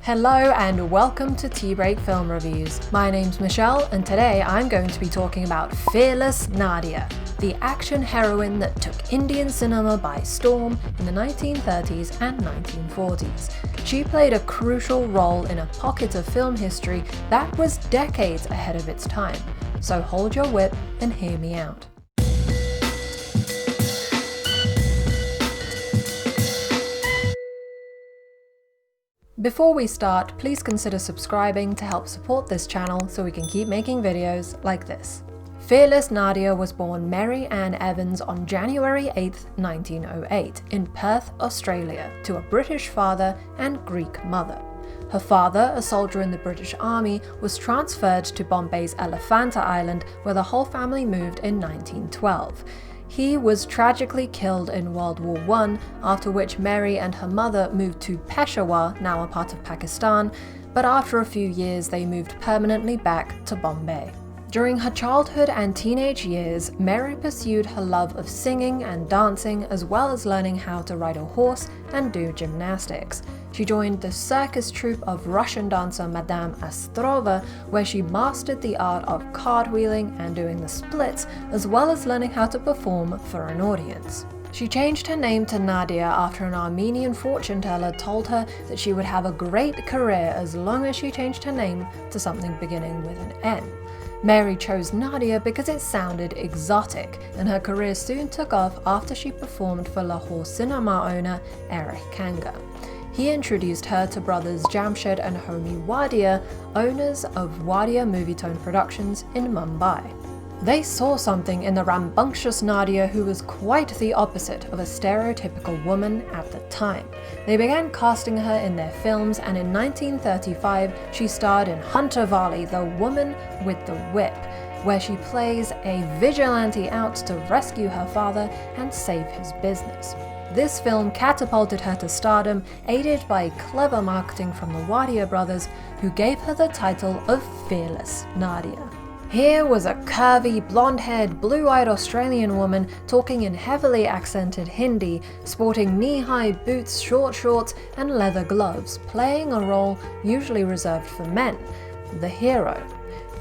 Hello and welcome to Tea Break Film Reviews. My name's Michelle and today I'm going to be talking about Fearless Nadia, the action heroine that took Indian cinema by storm in the 1930s and 1940s. She played a crucial role in a pocket of film history that was decades ahead of its time. So hold your whip and hear me out. Before we start, please consider subscribing to help support this channel so we can keep making videos like this. Fearless Nadia was born Mary Ann Evans on January 8, 1908 in Perth, Australia, to a British father and Greek mother. Her father, a soldier in the British Army, was transferred to Bombay's Elephanta Island where the whole family moved in 1912. He was tragically killed in World War I, after which Mary and her mother moved to Peshawar, now a part of Pakistan, but after a few years they moved permanently back to Bombay. During her childhood and teenage years, Mary pursued her love of singing and dancing as well as learning how to ride a horse and do gymnastics. She joined the circus troupe of Russian dancer Madame Ostrova, where she mastered the art of cartwheeling and doing the splits, as well as learning how to perform for an audience. She changed her name to Nadia after an Armenian fortune teller told her that she would have a great career as long as she changed her name to something beginning with an N. Mary chose Nadia because it sounded exotic, and her career soon took off after she performed for Lahore cinema owner Eric Kanga. He introduced her to brothers Jamshed and Homi Wadia, owners of Wadia Movietone Productions in Mumbai. They saw something in the rambunctious Nadia who was quite the opposite of a stereotypical woman at the time. They began casting her in their films, and in 1935 she starred in Hunterwali, the Woman with the Whip, where she plays a vigilante out to rescue her father and save his business. This film catapulted her to stardom, aided by clever marketing from the Wadia brothers, who gave her the title of Fearless Nadia. Here was a curvy, blonde-haired, blue-eyed Australian woman talking in heavily accented Hindi, sporting knee-high boots, short shorts, and leather gloves, playing a role usually reserved for men, the hero.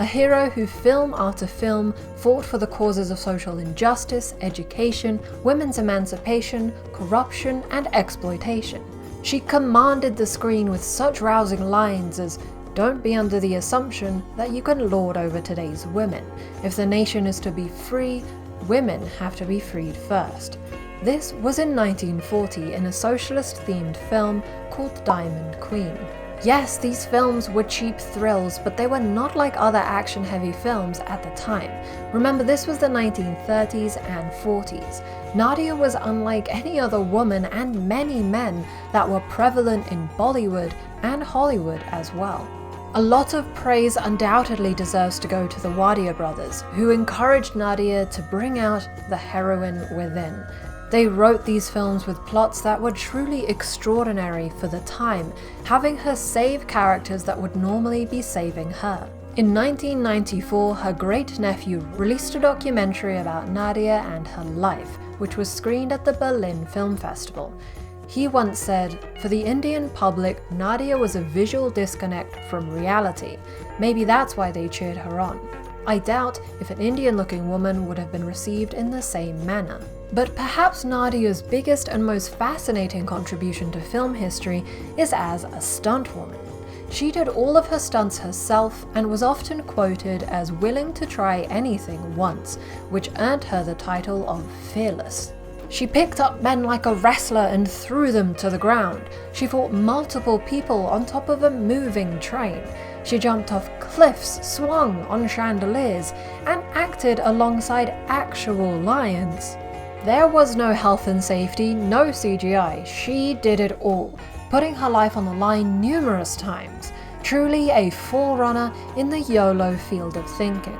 A hero who film after film fought for the causes of social injustice, education, women's emancipation, corruption, and exploitation. She commanded the screen with such rousing lines as, "Don't be under the assumption that you can lord over today's women. If the nation is to be free, women have to be freed first." This was in 1940 in a socialist-themed film called Diamond Queen. Yes, these films were cheap thrills, but they were not like other action-heavy films at the time. Remember, this was the 1930s and 40s. Nadia was unlike any other woman and many men that were prevalent in Bollywood and Hollywood as well. A lot of praise undoubtedly deserves to go to the Wadia brothers, who encouraged Nadia to bring out the heroine within. They wrote these films with plots that were truly extraordinary for the time, having her save characters that would normally be saving her. In 1994, her great-nephew released a documentary about Nadia and her life, which was screened at the Berlin Film Festival. He once said, "For the Indian public, Nadia was a visual disconnect from reality. Maybe that's why they cheered her on. I doubt if an Indian-looking woman would have been received in the same manner." But perhaps Nadia's biggest and most fascinating contribution to film history is as a stunt woman. She did all of her stunts herself and was often quoted as willing to try anything once, which earned her the title of Fearless. She picked up men like a wrestler and threw them to the ground. She fought multiple people on top of a moving train. She jumped off cliffs, swung on chandeliers, and acted alongside actual lions. There was no health and safety, no CGI. She did it all, putting her life on the line numerous times. Truly a forerunner in the YOLO field of thinking.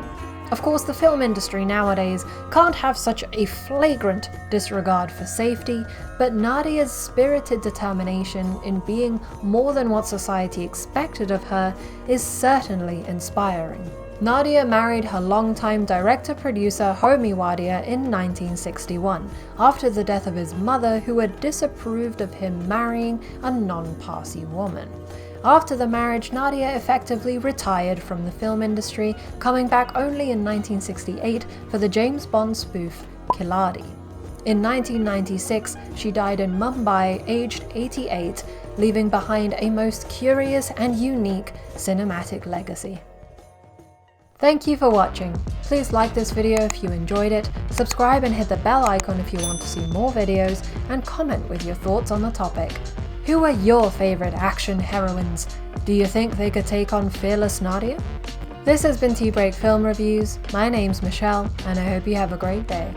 Of course, the film industry nowadays can't have such a flagrant disregard for safety, but Nadia's spirited determination in being more than what society expected of her is certainly inspiring. Nadia married her longtime director-producer Homi Wadia in 1961, after the death of his mother, who had disapproved of him marrying a non-Parsi woman. After the marriage, Nadia effectively retired from the film industry, coming back only in 1968 for the James Bond spoof Khilari. In 1996, she died in Mumbai, aged 88, leaving behind a most curious and unique cinematic legacy. Thank you for watching. Please like this video if you enjoyed it, subscribe and hit the bell icon if you want to see more videos, and comment with your thoughts on the topic. Who are your favourite action heroines? Do you think they could take on Fearless Nadia? This has been Tea Break Film Reviews. My name's Michelle, and I hope you have a great day.